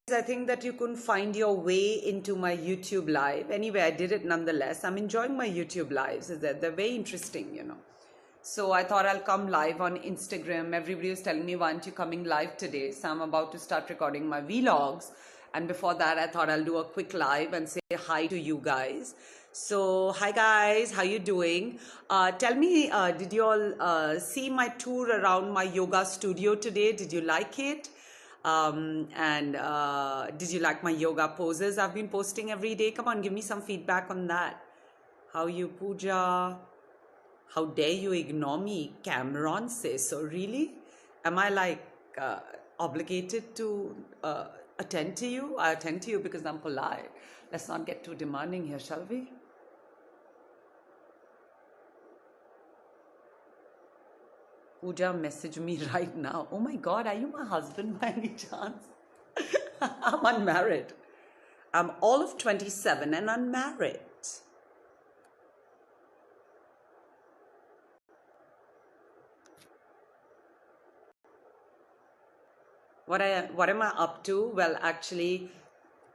I think that you couldn't find your way into my YouTube live. Anyway, I did it nonetheless. I'm enjoying my YouTube lives. They're very interesting. So I thought I'll come live on Instagram. Everybody was telling me, why aren't you coming live today? So I'm about to start recording my vlogs. And before that, I thought I'll do a quick live and say hi to you guys. So hi guys, how you doing? Tell me, did you all see my tour around my yoga studio today? Did you like it? And did you like my yoga poses I've been posting every day? Come on, give me some feedback on that. How you, Pooja? How dare you ignore me? Cameron says so. Really? Am I like obligated to attend to you? I attend to you because I'm polite. Let's not get too demanding here, shall we? Pooja, message me right now. Oh my God, are you my husband by any chance? I'm unmarried. I'm all of 27 and unmarried. What am I up to? Well, actually,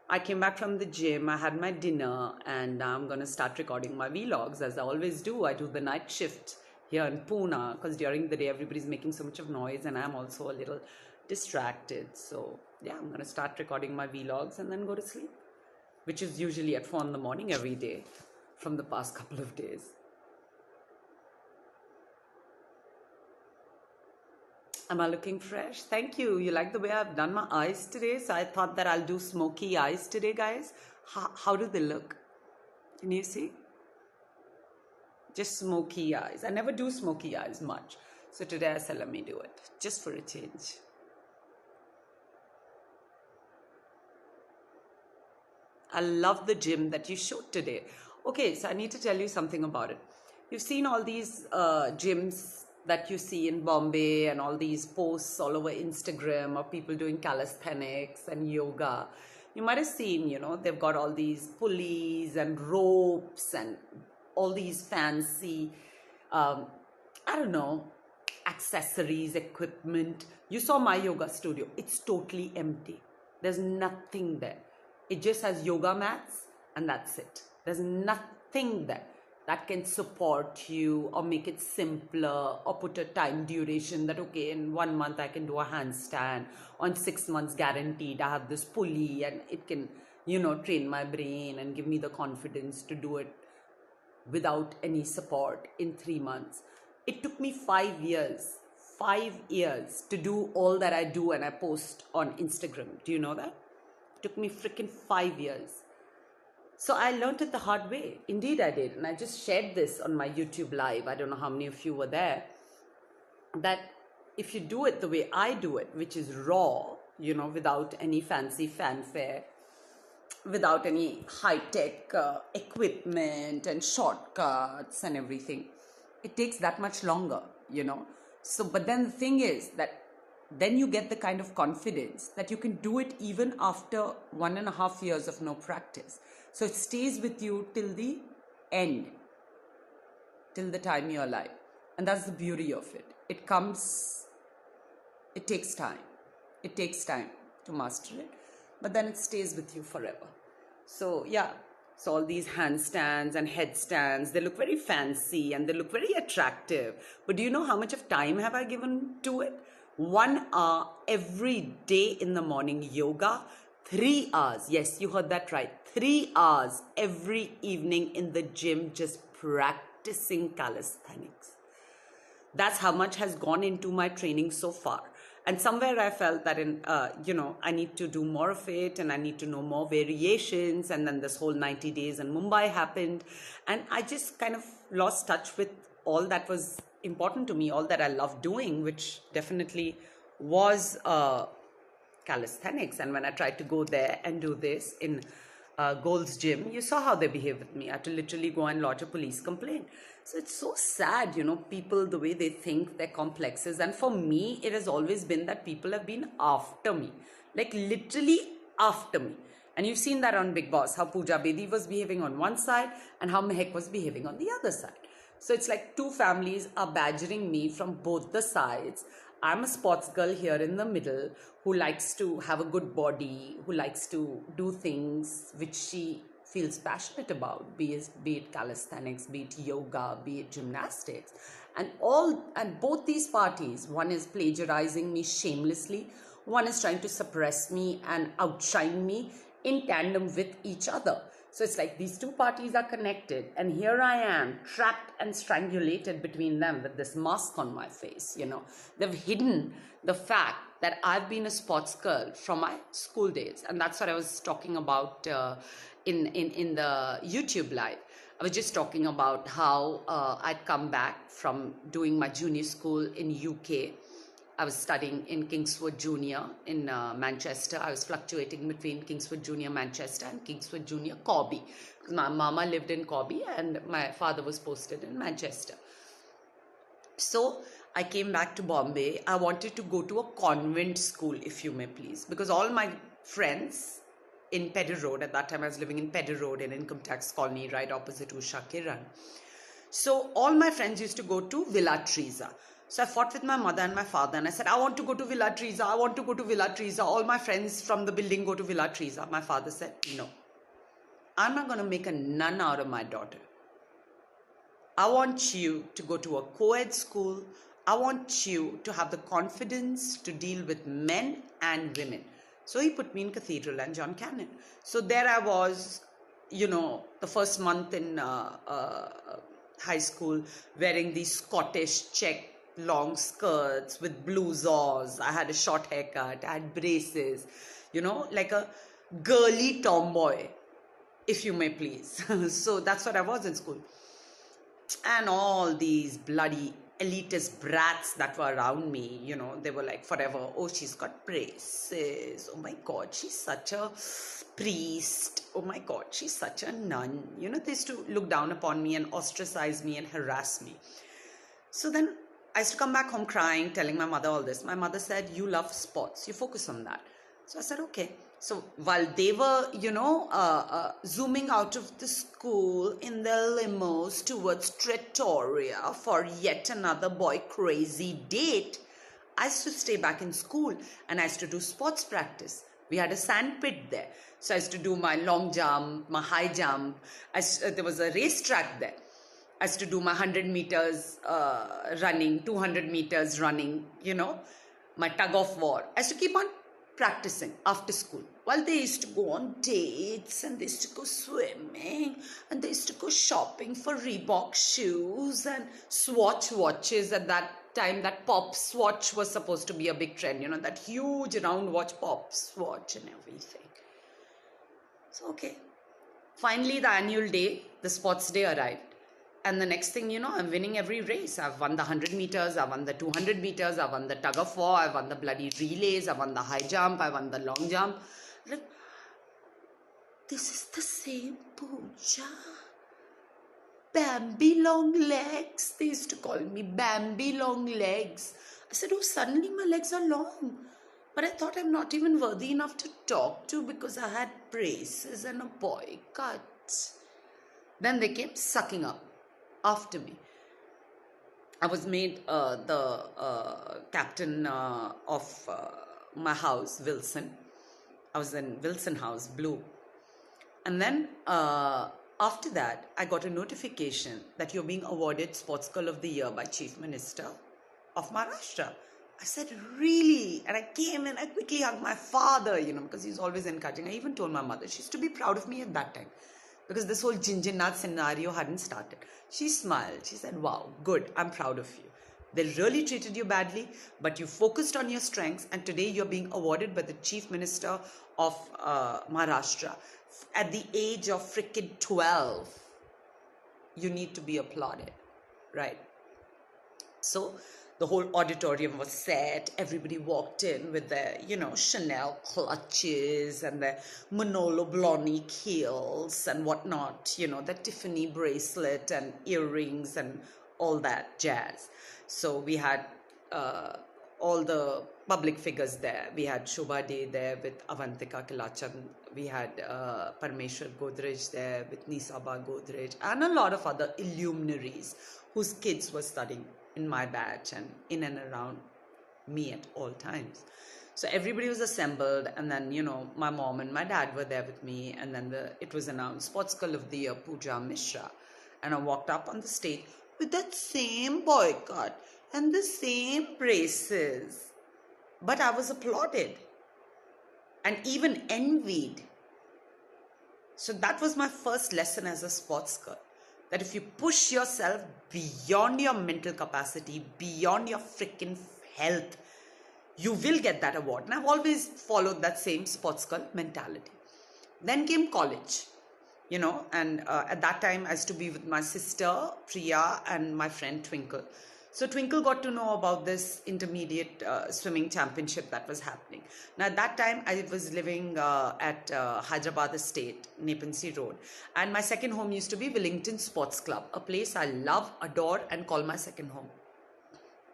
I came back from the gym, I had my dinner, and I'm gonna start recording my vlogs as I always do. I do the night shift here in Pune because during the day everybody's making so much of noise and I'm also a little distracted. So yeah, I'm gonna start recording my vlogs and then go to sleep, which is usually at 4 in the morning every day from the past couple of days. Am I looking fresh? Thank you. You like the way I've done my eyes today? So I thought that I'll do smoky eyes today, guys. How do they look? Can you see? Just smoky eyes. I never do smoky eyes much. So today I said, let me do it. Just for a change. I love the gym that you showed today. Okay, so I need to tell you something about it. You've seen all these gyms that you see in Bombay and all these posts all over Instagram of people doing calisthenics and yoga. You might have seen, they've got all these pulleys and ropes and all these fancy, I don't know, accessories, equipment. You saw my yoga studio. It's totally empty. There's nothing there. It just has yoga mats and that's it. There's nothing there that can support you or make it simpler or put a time duration that, okay, in 1 month I can do a handstand, on 6 months guaranteed I have this pulley and it can, train my brain and give me the confidence to do it without any support in 3 months. It took me 5 years to do all that I do and I post on Instagram. Do you know that? It took me freaking 5 years. So I learned it the hard way. Indeed I did. And I just shared this on my YouTube live. I don't know how many of you were there. That if you do it the way I do it, which is raw, without any fancy fanfare, without any high-tech equipment and shortcuts and everything, it takes that much longer, So, but then the thing is that then you get the kind of confidence that you can do it even after 1.5 years of no practice. So it stays with you till the end, till the time you're alive. And that's the beauty of it. It takes time. It takes time to master it, but then it stays with you forever. So yeah, so all these handstands and headstands, they look very fancy and they look very attractive. But do you know how much of time have I given to it? 1 hour every day in the morning yoga, 3 hours, yes, you heard that right, 3 hours every evening in the gym just practicing calisthenics. That's how much has gone into my training so far. And somewhere I felt that I need to do more of it and I need to know more variations. And then this whole 90 days in Mumbai happened. And I just kind of lost touch with all that was important to me, all that I love doing, which definitely was calisthenics. And when I tried to go there and do this in Gold's Gym, you saw how they behave with me. I had to literally go and lodge a police complaint. So it's so sad, people, the way they think, their complexes. And for me, it has always been that people have been after me, like literally after me. And you've seen that on Big Boss, how Pooja Bedi was behaving on one side and how Mehak was behaving on the other side. So it's like two families are badgering me from both the sides. I'm a sports girl here in the middle who likes to have a good body, who likes to do things which she feels passionate about, be it calisthenics, be it yoga, be it gymnastics. And both these parties, one is plagiarizing me shamelessly, one is trying to suppress me and outshine me in tandem with each other. So it's like these two parties are connected, and here I am trapped and strangulated between them with this mask on my face. They've hidden the fact that I've been a sports girl from my school days, and that's what I was talking about in the YouTube live. I was just talking about how I'd come back from doing my junior school in UK. I was studying in Kingswood Junior in Manchester. I was fluctuating between Kingswood Junior Manchester and Kingswood Junior Corby, because my mama lived in Corby and my father was posted in Manchester. So I came back to Bombay. I wanted to go to a convent school, if you may please, because all my friends in Pedder Road, at that time I was living in Pedder Road in Income Tax Colony, right opposite Usha Kiran. So all my friends used to go to Villa Teresa. So I fought with my mother and my father and I said, I want to go to Villa Teresa. I want to go to Villa Teresa. All my friends from the building go to Villa Teresa. My father said, no, I'm not going to make a nun out of my daughter. I want you to go to a co-ed school. I want you to have the confidence to deal with men and women. So he put me in Cathedral and John Cannon. So there I was, the first month in high school, wearing these Scottish check long skirts with blue zaws. I had a short haircut. I had braces, like a girly tomboy, if you may please. So that's what I was in school. And all these bloody elitist brats that were around me, they were like forever, oh, she's got braces. Oh my God, she's such a priest. Oh my God, she's such a nun. They used to look down upon me and ostracize me and harass me. So then I used to come back home crying, telling my mother all this. My mother said, you love sports, you focus on that. So I said, okay. So while they were, zooming out of the school in their limos towards Trattoria for yet another boy crazy date, I used to stay back in school and I used to do sports practice. We had a sand pit there. So I used to do my long jump, my high jump. There was a racetrack there. I used to do my 100 meters running, 200 meters running, my tug of war. I used to keep on practicing after school. While they used to go on dates and they used to go swimming and they used to go shopping for Reebok shoes and Swatch watches. At that time, that Pop Swatch was supposed to be a big trend, that huge round watch, Pop Swatch and everything. So, okay. Finally, the annual day, the sports day arrived. And the next thing I'm winning every race. I've won the 100 meters, I've won the 200 meters, I've won the tug of war, I've won the bloody relays, I've won the high jump, I won the long jump. Like, this is the same Pooja. Bambi long legs. They used to call me Bambi long legs. I said, oh, suddenly my legs are long. But I thought I'm not even worthy enough to talk to because I had braces and a boy cut. Then they came sucking up after me. I was made the captain of my house, Wilson. I was in Wilson House, Blue. And then after that, I got a notification that you're being awarded Sports Girl of the Year by Chief Minister of Maharashtra. I said, really? And I came and I quickly hugged my father, because he's always encouraging. I even told my mother. She used to be proud of me at that time, because this whole Jinjinath scenario hadn't started. She smiled. She said, wow, good. I'm proud of you. They really treated you badly, but you focused on your strengths, and today you're being awarded by the Chief Minister of Maharashtra at the age of frickin' 12. You need to be applauded, right? So the whole auditorium was set. Everybody walked in with their, Chanel clutches and their Manolo Blahnik heels and whatnot, the Tiffany bracelet and earrings and all that jazz. So we had all the public figures there. We had Shobha Day there with Avantika Kilachan. We had Parmeshwar Godrej there with Nisaba Godrej and a lot of other illuminaries whose kids were studying in my batch and in and around me at all times. So everybody was assembled, and then, my mom and my dad were there with me, and then it was announced Sports Girl of the Year, Pooja Misra. And I walked up on the stage with that same boycott and the same braces. But I was applauded and even envied. So that was my first lesson as a sports girl. That if you push yourself beyond your mental capacity, beyond your freaking health, you will get that award. And I've always followed that same sports girl mentality. Then came college, and at that time I used to be with my sister Priya and my friend Twinkle. So Twinkle got to know about this intermediate swimming championship that was happening. Now at that time I was living at Hyderabad Estate, Nepensi Road. And my second home used to be Wellington Sports Club, a place I love, adore and call my second home.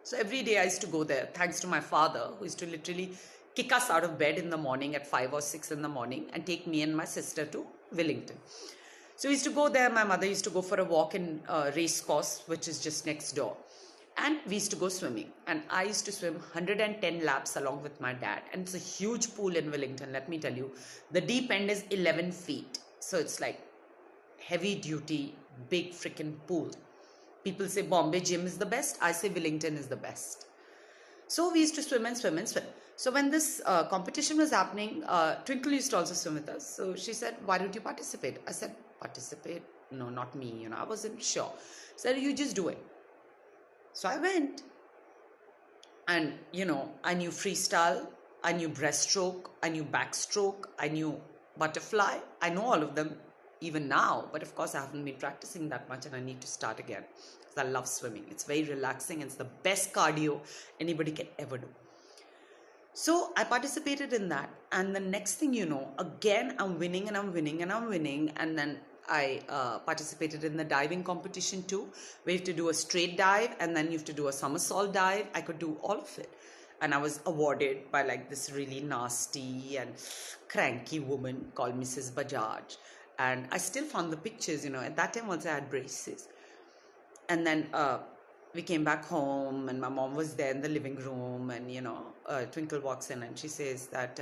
So every day I used to go there, thanks to my father, who used to literally kick us out of bed in the morning at 5 or 6 in the morning and take me and my sister to Wellington. So we used to go there. My mother used to go for a walk in race course, which is just next door. And we used to go swimming. And I used to swim 110 laps along with my dad. And it's a huge pool in Wellington, let me tell you. The deep end is 11 feet. So it's like heavy duty, big freaking pool. People say Bombay gym is the best. I say Wellington is the best. So we used to swim and swim and swim. So when this competition was happening, Twinkle used to also swim with us. So she said, why don't you participate? I said, participate? No, not me. I wasn't sure. She said, you just do it. So I went. And, I knew freestyle. I knew breaststroke. I knew backstroke. I knew butterfly. I know all of them even now. But of course, I haven't been practicing that much and I need to start again. Because I love swimming. It's very relaxing. It's the best cardio anybody can ever do. So I participated in that. And the next thing you know, again, I'm winning and I'm winning and I'm winning. And then I participated in the diving competition too, where you have to do a straight dive and then you have to do a somersault dive. I could do all of it. And I was awarded by like this really nasty and cranky woman called Mrs. Bajaj. And I still found the pictures, at that time also I had braces. And then we came back home and my mom was there in the living room and, Twinkle walks in and she says that,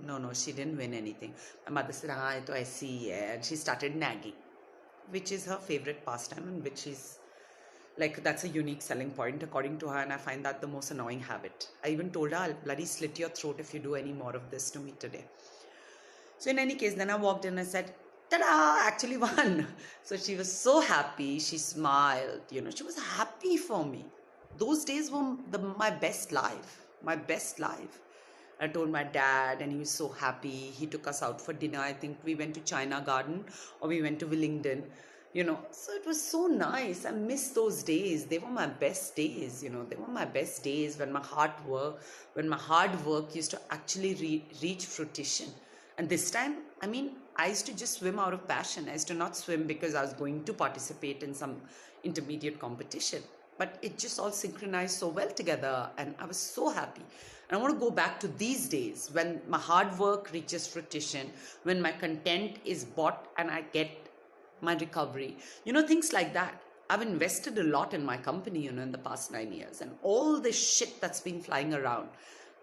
no, she didn't win anything. My mother said, I see, yeah. And she started nagging, which is her favorite pastime and which is like, that's a unique selling point according to her. And I find that the most annoying habit. I even told her, I'll bloody slit your throat if you do any more of this to me today. So in any case, then I walked in and I said, ta-da, I actually won. So she was so happy. She smiled, she was happy for me. Those days were my best life, I told my dad and he was so happy. He took us out for dinner. I think we went to China Garden or we went to Wellington, So it was so nice. I miss those days. They were my best days, They were my best days when my hard work used to actually reach fruition. And this time, I used to just swim out of passion. I used to not swim because I was going to participate in some intermediate competition. But it just all synchronized so well together and I was so happy. And I want to go back to these days when my hard work reaches fruition, when my content is bought and I get my recovery. Things like that. I've invested a lot in my company, in the past 9 years. And all this shit that's been flying around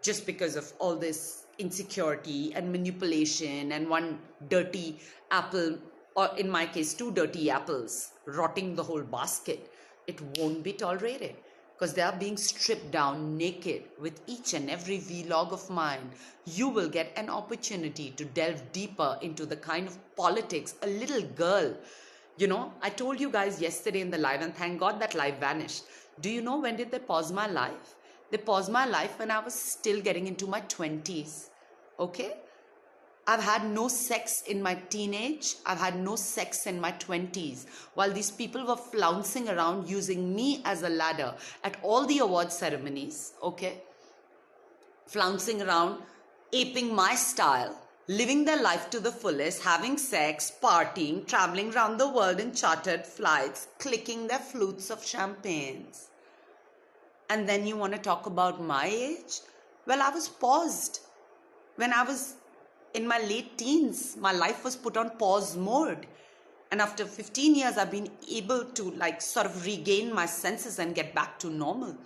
just because of all this insecurity and manipulation and one dirty apple, or in my case, 2 dirty apples rotting the whole basket, it won't be tolerated because they are being stripped down naked. With each and every vlog of mine, you will get an opportunity to delve deeper into the kind of politics a little girl, I told you guys yesterday in the live and thank God that live vanished. Do you know when did they pause my life? They paused my life when I was still getting into my 20s. Okay? I've had no sex in my teenage. I've had no sex in my 20s. While these people were flouncing around using me as a ladder at all the award ceremonies. Okay? Flouncing around, aping my style, living their life to the fullest, having sex, partying, traveling around the world in chartered flights, clicking their flutes of champagnes. And then you want to talk about my age? Well, I was paused. When I was in my late teens, my life was put on pause mode. And after 15 years, I've been able to sort of regain my senses and get back to normal.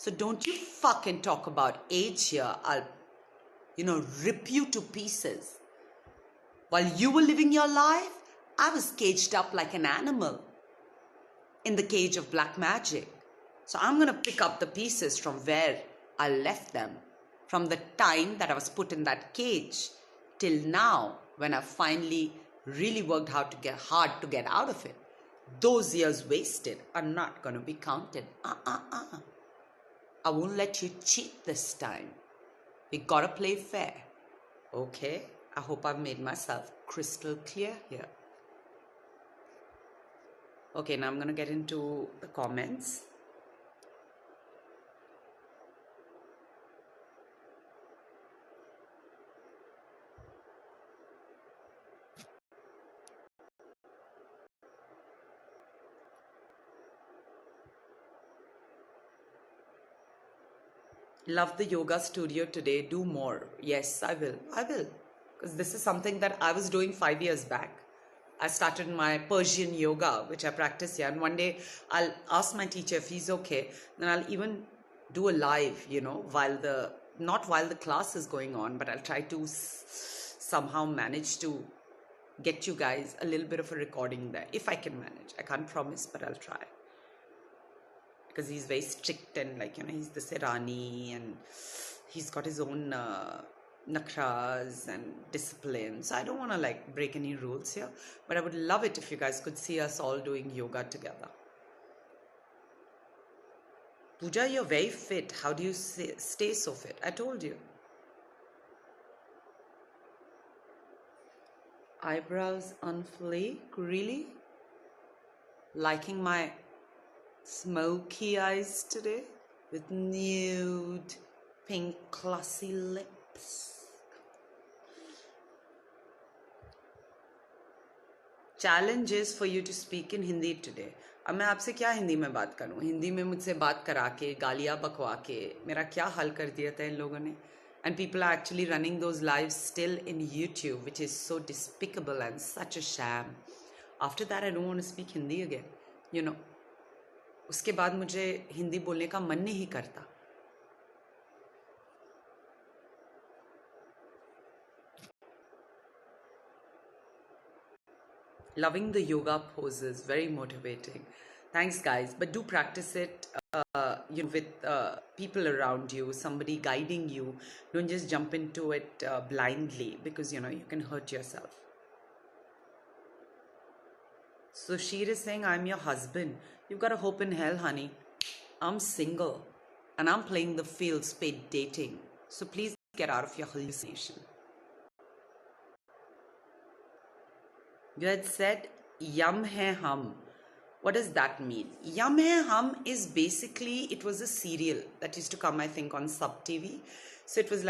So don't you fucking talk about age here. I'll, rip you to pieces. While you were living your life, I was caged up like an animal in the cage of black magic. So I'm going to pick up the pieces from where I left them, from the time that I was put in that cage till now when I finally really worked hard to get out of it. Those years wasted are not going to be counted. I won't let you cheat this time. We gotta play fair. Okay? I hope I've made myself crystal clear here. Okay, now I'm gonna get into the comments. Love the yoga studio today. Do more. Yes, I will. I will. Because this is something that I was doing 5 years back. I started my Persian yoga, which I practice here. And one day I'll ask my teacher if he's okay. Then I'll even do a live, not while the class is going on, but I'll try to somehow manage to get you guys a little bit of a recording there. If I can manage. I can't promise, but I'll try. Because he's very strict and he's the Serani and he's got his own nakras and discipline. So I don't want to break any rules here. But I would love it if you guys could see us all doing yoga together. Pooja, you're very fit. How do you stay so fit? I told you. Eyebrows on fleek? Really? Liking my smoky eyes today with nude pink glossy lips. Challenge is for you to speak in Hindi today. अब मैं आपसे क्या हिंदी में बात करूं? हिंदी में मुझसे बात करा के गालियां बकवा के मेरा क्या हाल कर दिया था इन लोगों ने? And people are actually running those lives still in YouTube, which is so despicable and such a sham. After that, I don't want to speak Hindi again. उसके बाद मुझे हिंदी बोलने का मन नहीं करता. Loving the yoga poses, very motivating. Thanks, guys. But do practice it, with people around you, somebody guiding you. Don't just jump into it blindly because, you can hurt yourself. So Sheer is saying, I'm your husband. You've got a hope in hell, honey. I'm single and I'm playing the field spade dating. So please get out of your hallucination. You had said, Yum Hai Hum. What does that mean? Yum Hai Hum is basically, it was a serial that used to come, I think, on Sub TV. So it was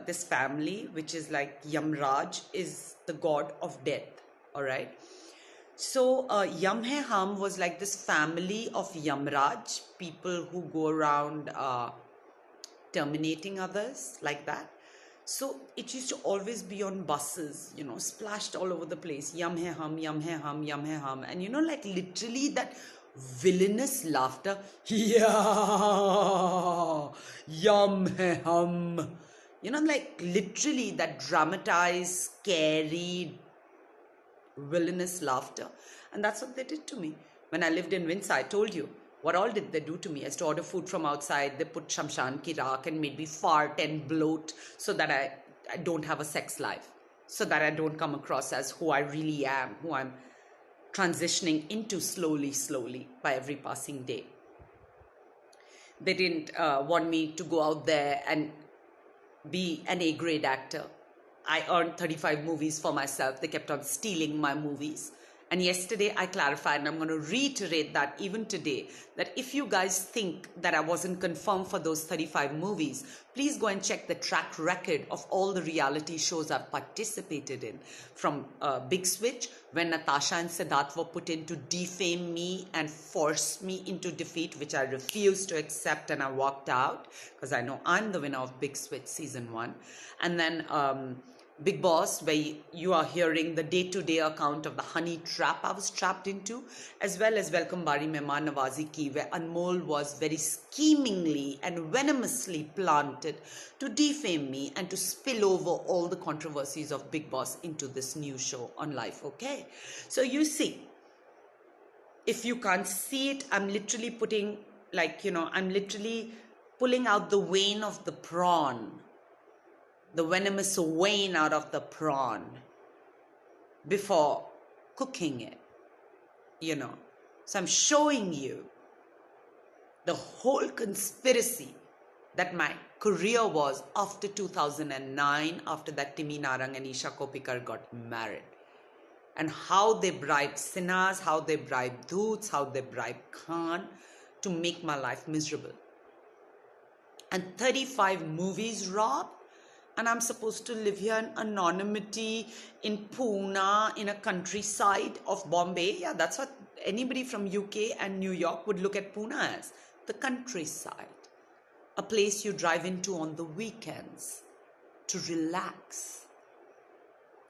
this family, which is Yamraj is the god of death. All right. So Yum Hai Hum was this family of Yamraj, people who go around terminating others like that. So it used to always be on buses, splashed all over the place. Yum Hai Hum, Yum Hai Hum, Yum Hai Hum. And literally that villainous laughter. Yeah, Yum Hai Hum. Literally that dramatized, scary, villainous laughter. And that's what they did to me. When I lived in Windsor, I told you, what all did they do to me? I used to order food from outside. They put Shamshan ki raak and made me fart and bloat so that I don't have a sex life. So that I don't come across as who I really am, who I'm transitioning into slowly by every passing day. They didn't want me to go out there and be an A-grade actor. I earned 35 movies for myself. They kept on stealing my movies. And yesterday I clarified, and I'm going to reiterate that even today, that if you guys think that I wasn't confirmed for those 35 movies, please go and check the track record of all the reality shows I've participated in. From Big Switch, when Natasha and Siddharth were put in to defame me and force me into defeat, which I refused to accept, and I walked out because I know I'm the winner of Big Switch Season 1. And then Big Boss, where you are hearing the day-to-day account of the honey trap I was trapped into, as well as Welcome Bari Mehman Nawazi Ki, where Anmol was very schemingly and venomously planted to defame me and to spill over all the controversies of Big Boss into this new show on Life, okay? So you see, if you can't see it, I'm literally putting, I'm literally pulling out the vein of the prawn, the venomous vein out of the prawn before cooking it, So I'm showing you the whole conspiracy that my career was after 2009, after that Timi Narang and Isha Kopikar got married. And how they bribed Sinhas, how they bribed Doots, how they bribed Khan to make my life miserable. And 35 movies, Rob, and I'm supposed to live here in anonymity in Pune, in a countryside of Bombay. Yeah, that's what anybody from UK and New York would look at Pune as. The countryside. A place you drive into on the weekends to relax.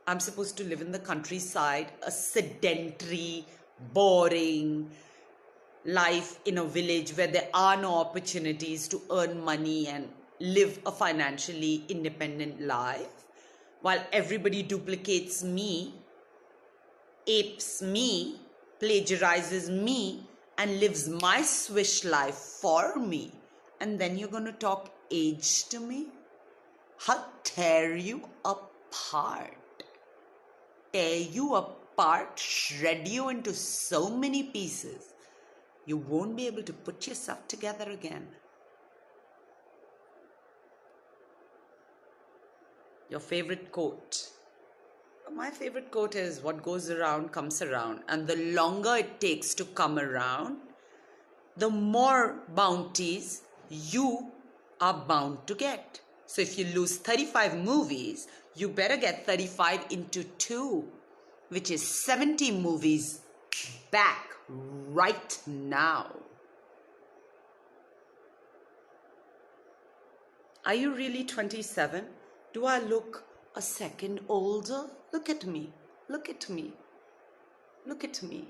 I'm supposed to live in the countryside, a sedentary, boring life in a village where there are no opportunities to earn money and live a financially independent life, while everybody duplicates me, apes me, plagiarizes me, and lives my swish life for me. And then you're going to talk age to me? I'll tear you apart. Tear you apart, shred you into so many pieces, you won't be able to put yourself together again. Your favorite quote? My favorite quote is, what goes around comes around. And the longer it takes to come around, the more bounties you are bound to get. So if you lose 35 movies, you better get 35 into 2, which is 70 movies back right now. Are you really 27? Do I look a second older? Look at me. Look at me. Look at me.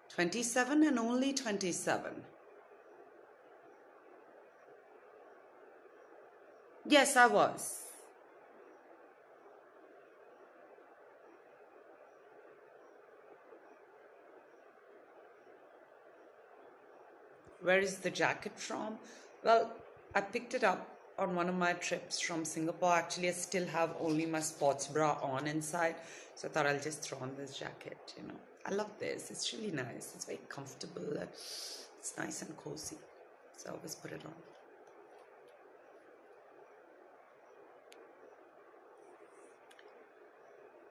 27 and only 27. Yes, I was. Where is the jacket from? Well, I picked it up on one of my trips from Singapore. Actually, I still have only my sports bra on inside. So I thought I'll just throw on this jacket, I love this. It's really nice. It's very comfortable. It's nice and cozy. So I always put it on.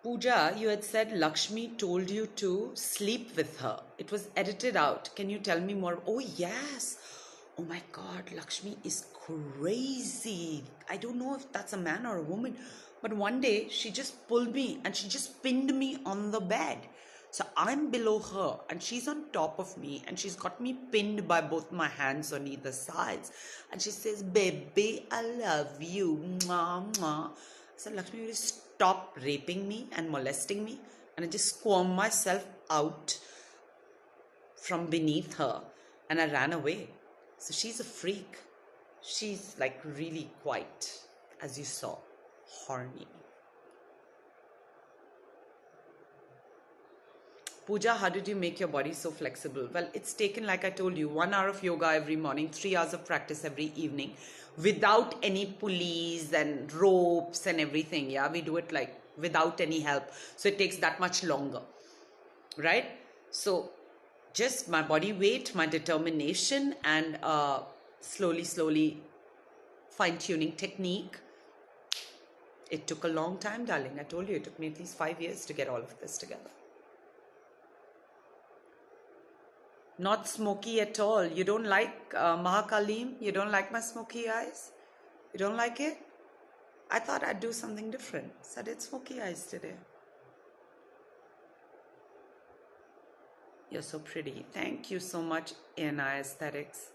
Pooja, you had said Lakshmi told you to sleep with her. It was edited out. Can you tell me more? Oh, yes. Oh my God, Lakshmi is crazy. I don't know if that's a man or a woman. But one day, she just pulled me and she just pinned me on the bed. So I'm below her and she's on top of me and she's got me pinned by both my hands on either sides. And she says, baby, I love you. Mwah, mwah. I said, Lakshmi, will you stop raping me and molesting me? And I just squirmed myself out from beneath her and I ran away. So she's a freak. She's like really quite, as you saw, horny. Pooja, how did you make your body so flexible? Well, it's taken, like I told you, 1 hour of yoga every morning, 3 hours of practice every evening, without any pulleys and ropes and everything. Yeah, we do it like without any help. So it takes that much longer, right? So just my body weight, my determination, and slowly fine-tuning technique. It took a long time, darling. I told you, it took me at least 5 years to get all of this together. Not smoky at all. You don't like Mahakalim? You don't like my smoky eyes? You don't like it? I thought I'd do something different. So I did smoky eyes today. You're so pretty. Thank you so much, ANI Aesthetics.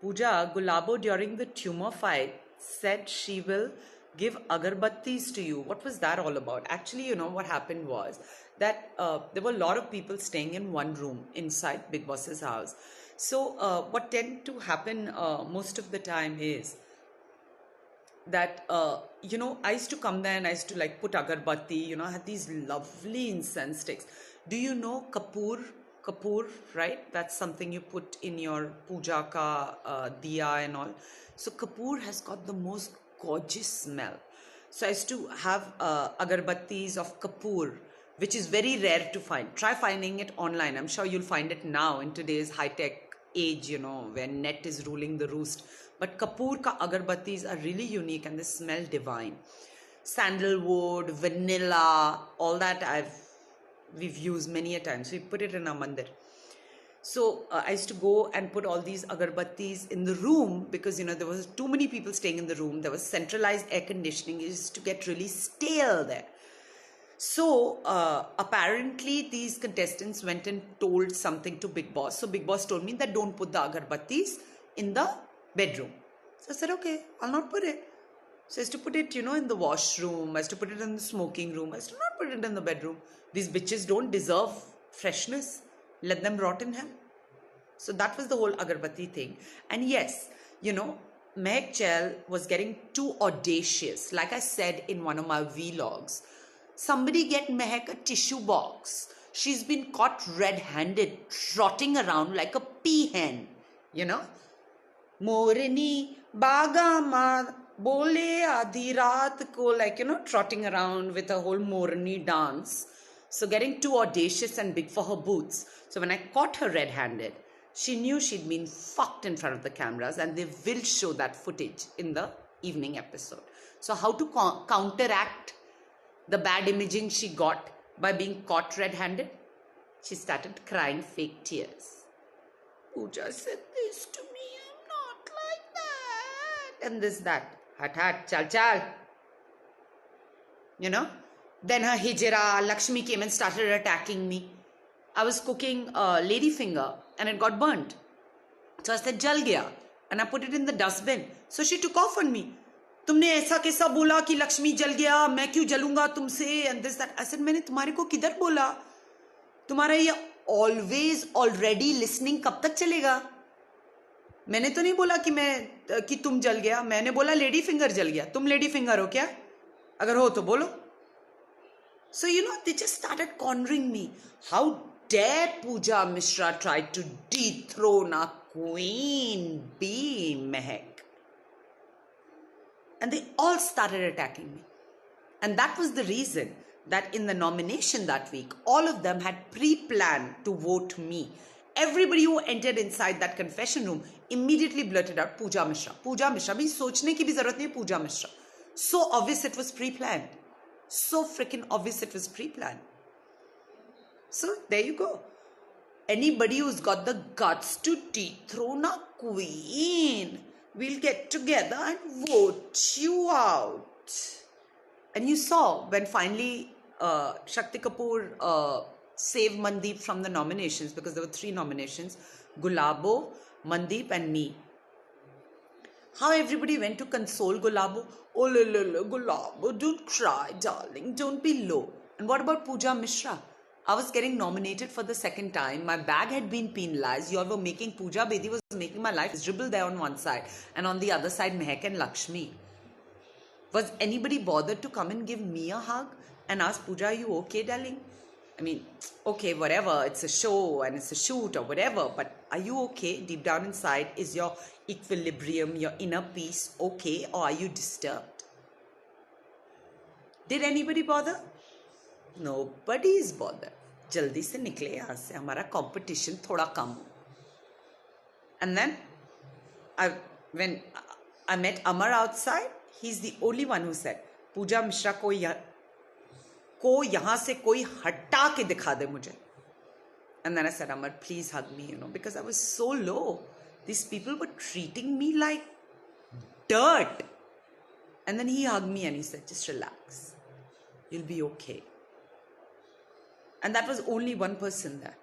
Pooja, Gulabo during the tumor fight said she will give agarbattis to you. What was that all about? Actually, you know, what happened was that there were a lot of people staying in one room inside Big Boss's house. So what tend to happen most of the time is that you know, I used to come there and I used to like put agarbatti. You know, I had these lovely incense sticks. Do you know kapoor, right? That's something you put in your puja ka diya and all. So kapoor has got the most gorgeous smell. So I used to have agarbattis of kapoor, which is very rare to find. Try finding it online. I'm sure you'll find it now in today's high-tech age, you know, where net is ruling the roost. But kapoor ka agarbattis are really unique and they smell divine. Sandalwood, vanilla, all that we've used many a time. So we put it in our mandir. So I used to go and put all these agarbattis in the room because, you know, there was too many people staying in the room. There was centralized air conditioning. It used to get really stale there. So apparently these contestants went and told something to Big Boss. So Big Boss told me that don't put the agarbattis in the bedroom. So I said, okay, I'll not put it. So I used to put it, you know, in the washroom. I used to put it in the smoking room. I used to not put it in the bedroom. These bitches don't deserve freshness. Let them rot in hell. So that was the whole agarbatti thing. And yes, you know, Mehak Chel was getting too audacious. Like I said in one of my vlogs, somebody get Mehak a tissue box. She's been caught red-handed, trotting around like a peahen, you know. Morini, baga ma, bole aadhi raat ko, like, you know, trotting around with a whole Morini dance. So getting too audacious and big for her boots. So when I caught her red-handed, she knew she'd been fucked in front of the cameras, and they will show that footage in the evening episode. So how to counteract the bad imaging she got by being caught red-handed? She started crying fake tears. Pooja said this to me, I'm not like that. And this, that. Hat, chal. You know? Then her hijra, Lakshmi came and started attacking me. I was cooking lady finger and it got burnt. So I said, jal gaya. And I put it in the dustbin. So she took off on me. तुमने ऐसा कैसा बोला कि लक्ष्मी जल गया, मैं क्यों जलूंगा तुमसे, and this that. I said, मैंने तुम्हारे को किधर बोला? तुम्हारा ये always already listening कब तक चलेगा? मैंने तो नहीं बोला कि तुम जल गया. मैंने बोला लेडी फिंगर जल गया. तुम लेडी फिंगर हो क्या? अगर हो तो बोलो. So, you know, they just started cornering me. How dare Pooja Misra try to dethrone our queen bee, Mehak? And they all started attacking me. And that was the reason that in the nomination that week, all of them had pre-planned to vote me. Everybody who entered inside that confession room immediately blurted out, Pooja Misra. Pooja Misra. Bhi sochne ki bhi zarurat nahi, Pooja Misra. So obvious it was pre-planned. So freaking obvious it was pre-planned. So there you go. Anybody who's got the guts to dethrone a queen, we'll get together and vote you out. And you saw when finally Shakti Kapoor saved Mandeep from the nominations, because there were 3 nominations, Gulabo, Mandeep and me. How everybody went to console Gulabo. Oh, Gulabo, don't cry, darling. Don't be low. And what about Pooja Misra? I was getting nominated for the 2nd time. My bag had been penalized. You all were making, Pooja Bedi was making my life miserable there on one side. And on the other side, Mehak and Lakshmi. Was anybody bothered to come and give me a hug and ask, Pooja, are you okay, darling? I mean, okay, whatever, it's a show and it's a shoot or whatever, but are you okay? Deep down inside, is your equilibrium, your inner peace okay, or are you disturbed? Did anybody bother? Nobody is bothered. Jaldi se nikle yahan se, hamara competition thoda kam ho. And then, when I met Amar outside, he's the only one who said, Pooja Misra ko yahan se koi hatta ke dikha de mujhe. And then I said, Amar, please hug me, you know, because I was so low. These people were treating me like dirt. And then he hugged me and he said, just relax. You'll be okay. And that was only one person there.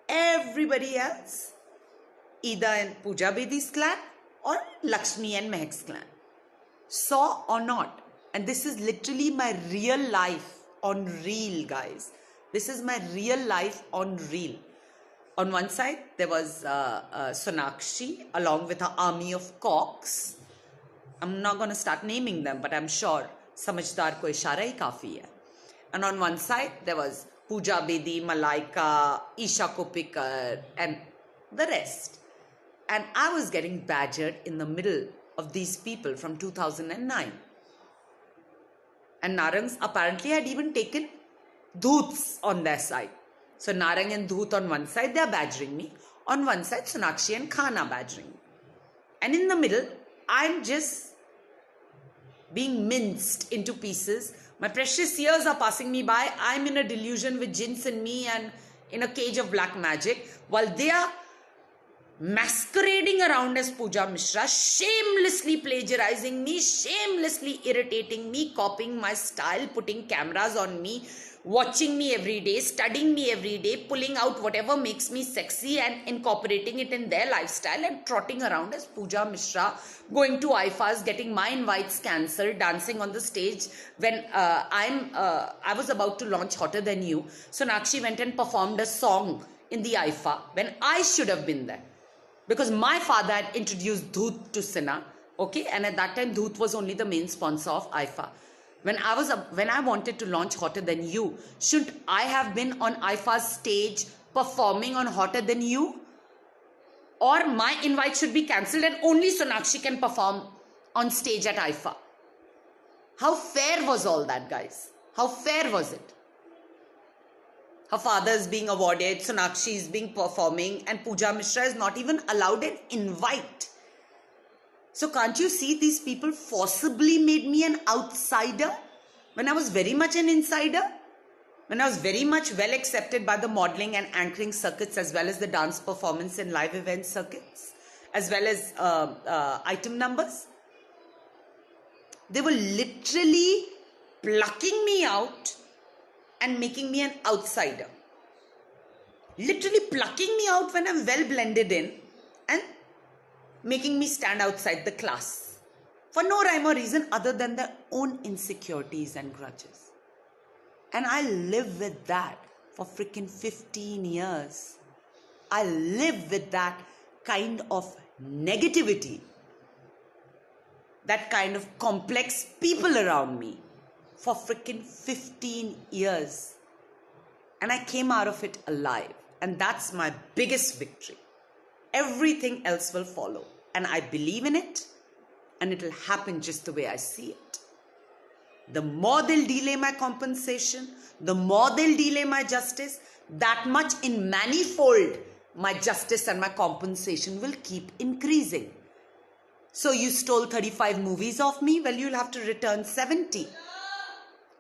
Everybody else, either in Pooja Bedi's clan or Lakshmi and Mehak's clan, saw or not. And this is literally my real life on reel, guys. This is my real life on reel. On one side, there was Sonakshi along with her army of cocks. I'm not going to start naming them, but I'm sure समझदार को इशारा ही काफ़ी है. And on one side, there was Pooja Bedi, Malaika, Isha Kopikar, and the rest. And I was getting badgered in the middle of these people from 2009. And Narangs apparently had even taken Dhoots on their side. So Narang and Dhoot on one side, they are badgering me. On one side, Sonakshi and Khan are badgering me. And in the middle, I'm just being minced into pieces. My precious years are passing me by. I'm in a delusion with jinns in me and in a cage of black magic, while they are masquerading around as Pooja Misra, shamelessly plagiarizing me, shamelessly irritating me, copying my style, putting cameras on me, watching me every day, studying me every day, pulling out whatever makes me sexy and incorporating it in their lifestyle and trotting around as Pooja Misra, going to IFAs, getting my invites cancelled, dancing on the stage when I was about to launch Hotter Than You. Sonakshi went and performed a song in the IFA when I should have been there. Because my father had introduced Dhoot to Sinha, okay? And at that time, Dhoot was only the main sponsor of IFA. When I wanted to launch Hotter Than You, shouldn't I have been on IFA's stage performing on Hotter Than You? Or my invite should be cancelled and only Sonakshi can perform on stage at IFA? How fair was all that, guys? How fair was it? Her father is being awarded, Sonakshi is being performing, and Pooja Misra is not even allowed an invite. So can't you see these people forcibly made me an outsider when I was very much an insider? When I was very much well accepted by the modeling and anchoring circuits, as well as the dance performance and live event circuits, as well as item numbers. They were literally plucking me out and making me an outsider. Literally plucking me out when I'm well blended in and making me stand outside the class for no rhyme or reason other than their own insecurities and grudges. And I live with that for freaking 15 years. I live with that kind of negativity, that kind of complex people around me for freaking 15 years. And I came out of it alive. And that's my biggest victory. Everything else will follow. And I believe in it. And it will happen just the way I see it. The more they'll delay my compensation, the more they'll delay my justice, that much in manifold my justice and my compensation will keep increasing. So you stole 35 movies off me? Well, you'll have to return 70.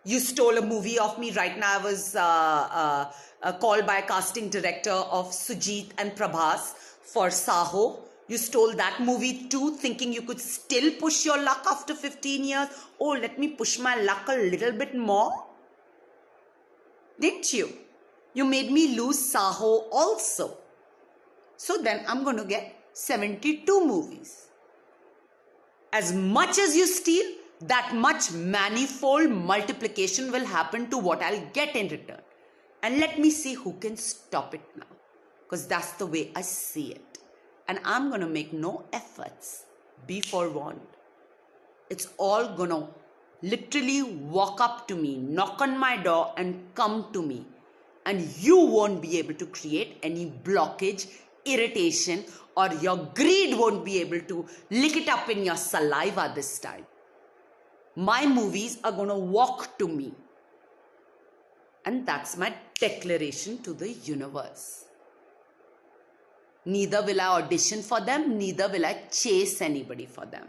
You stole a movie off me. Right now I was called by a casting director of Sujit and Prabhas for Saho. You stole that movie too, thinking you could still push your luck after 15 years. Oh, let me push my luck a little bit more. Didn't you? You made me lose Saho also. So then I'm going to get 72 movies. As much as you steal, that much manifold multiplication will happen to what I'll get in return. And let me see who can stop it now. Because that's the way I see it. And I'm going to make no efforts. Be forewarned. It's all going to literally walk up to me, knock on my door and come to me. And you won't be able to create any blockage, irritation, or your greed won't be able to lick it up in your saliva this time. My movies are going to walk to me. And that's my declaration to the universe. Neither will I audition for them, neither will I chase anybody for them.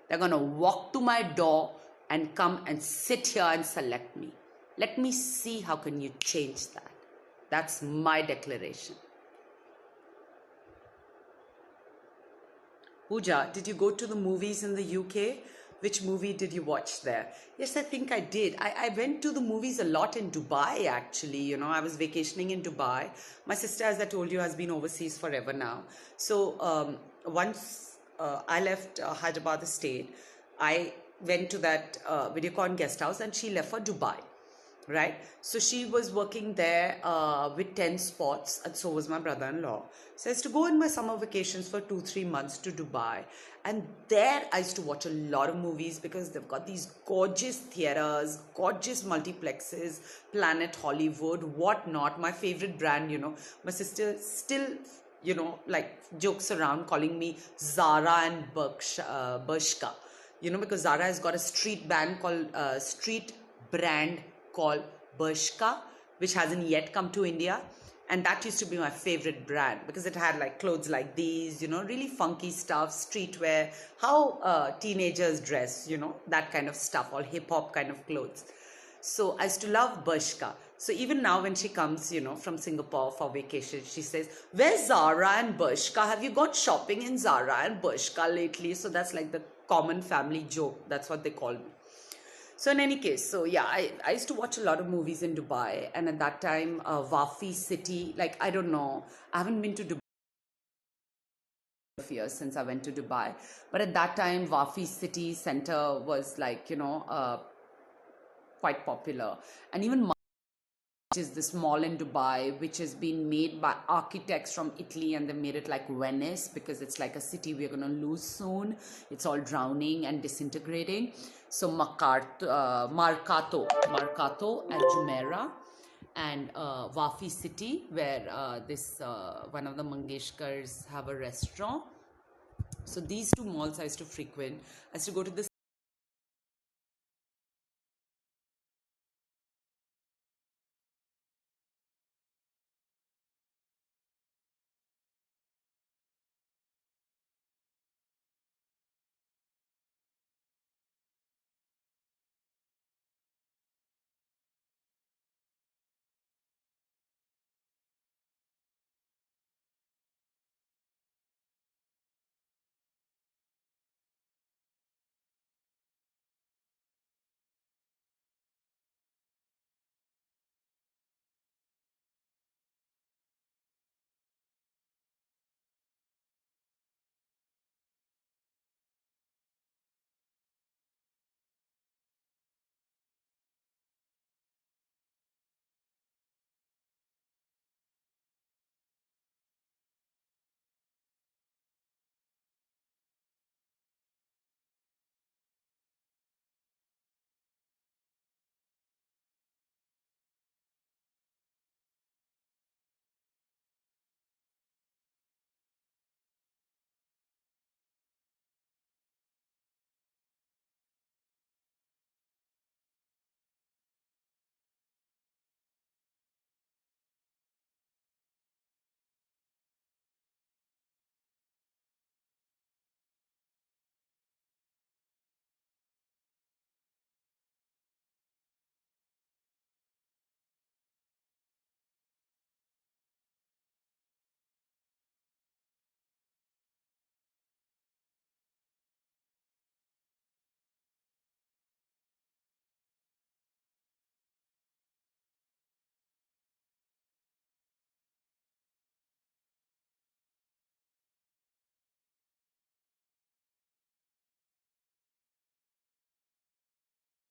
They're going to walk to my door and come and sit here and select me. Let me see how can you change that. That's my declaration. Pooja, did you go to the movies in the UK? Which movie did you watch there? Yes, I think I did. I went to the movies a lot in Dubai, actually. You know, I was vacationing in Dubai. My sister, as I told you, has been overseas forever now. So once I left Hyderabad state, I went to that Videocon guest house and she left for Dubai, right? So she was working there with 10 spots, and so was my brother-in-law. So I used to go in my summer vacations for 2-3 months to Dubai, and there I used to watch a lot of movies because they've got these gorgeous theaters, gorgeous multiplexes, Planet Hollywood, whatnot. My favorite brand, my sister still, like jokes around calling me Zara and Bershka, because Zara has got a street brand called Bershka, which hasn't yet come to India. And that used to be my favorite brand because it had like clothes like these, really funky stuff, streetwear, how teenagers dress, that kind of stuff, all hip hop kind of clothes. So I used to love Bershka. So even now when she comes, from Singapore for vacation, she says, where's Zara and Bershka? Have you got shopping in Zara and Bershka lately? So that's like the common family joke. That's what they call me. So in any case, so yeah, I used to watch a lot of movies in Dubai. And at that time, Wafi City, like, I don't know, I haven't been to Dubai years since I went to Dubai. But at that time, Wafi City Center was like, quite popular. And even which is this mall in Dubai, which has been made by architects from Italy, and they made it like Venice because it's like a city we're going to lose soon. It's all drowning and disintegrating. So Marcato at Jumeirah, and Wafi City, where this one of the Mangeshkars have a restaurant. So these two malls I used to frequent. I used to go to this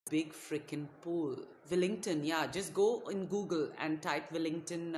big freaking pool. Wellington, yeah, just go in Google and type Wellington.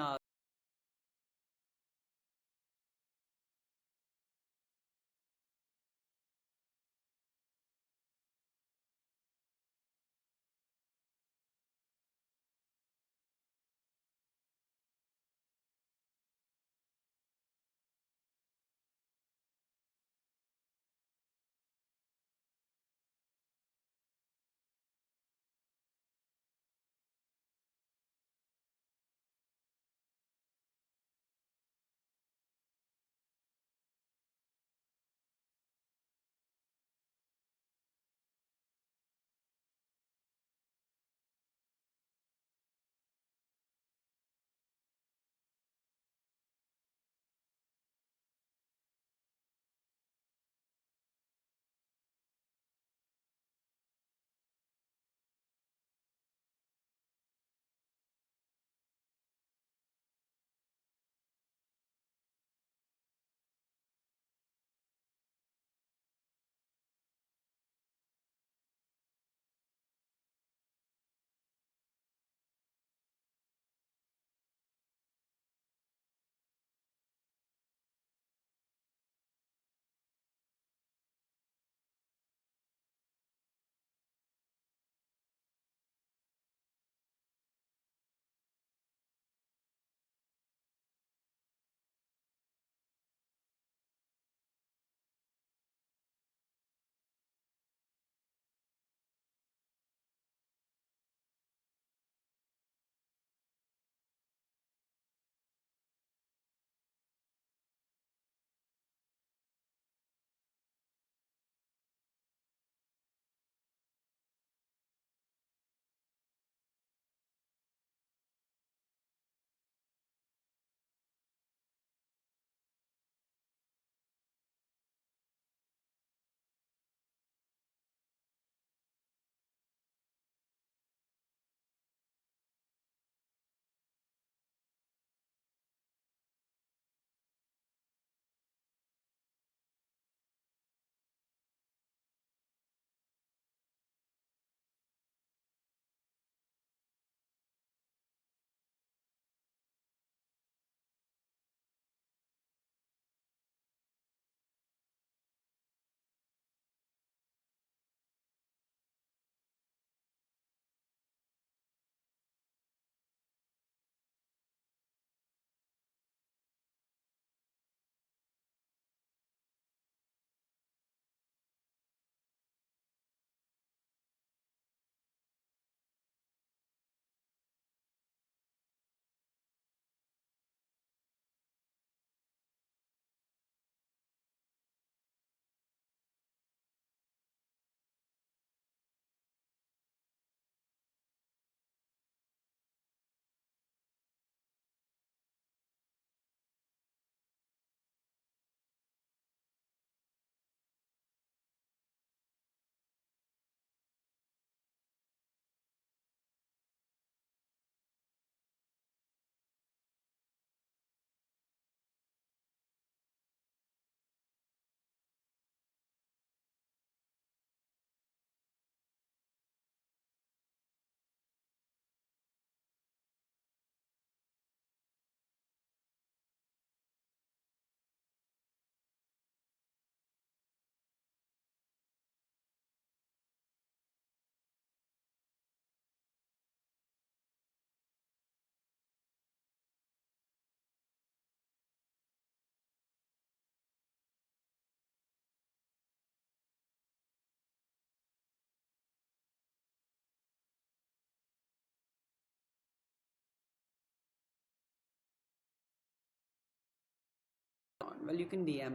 on? Well, you can DM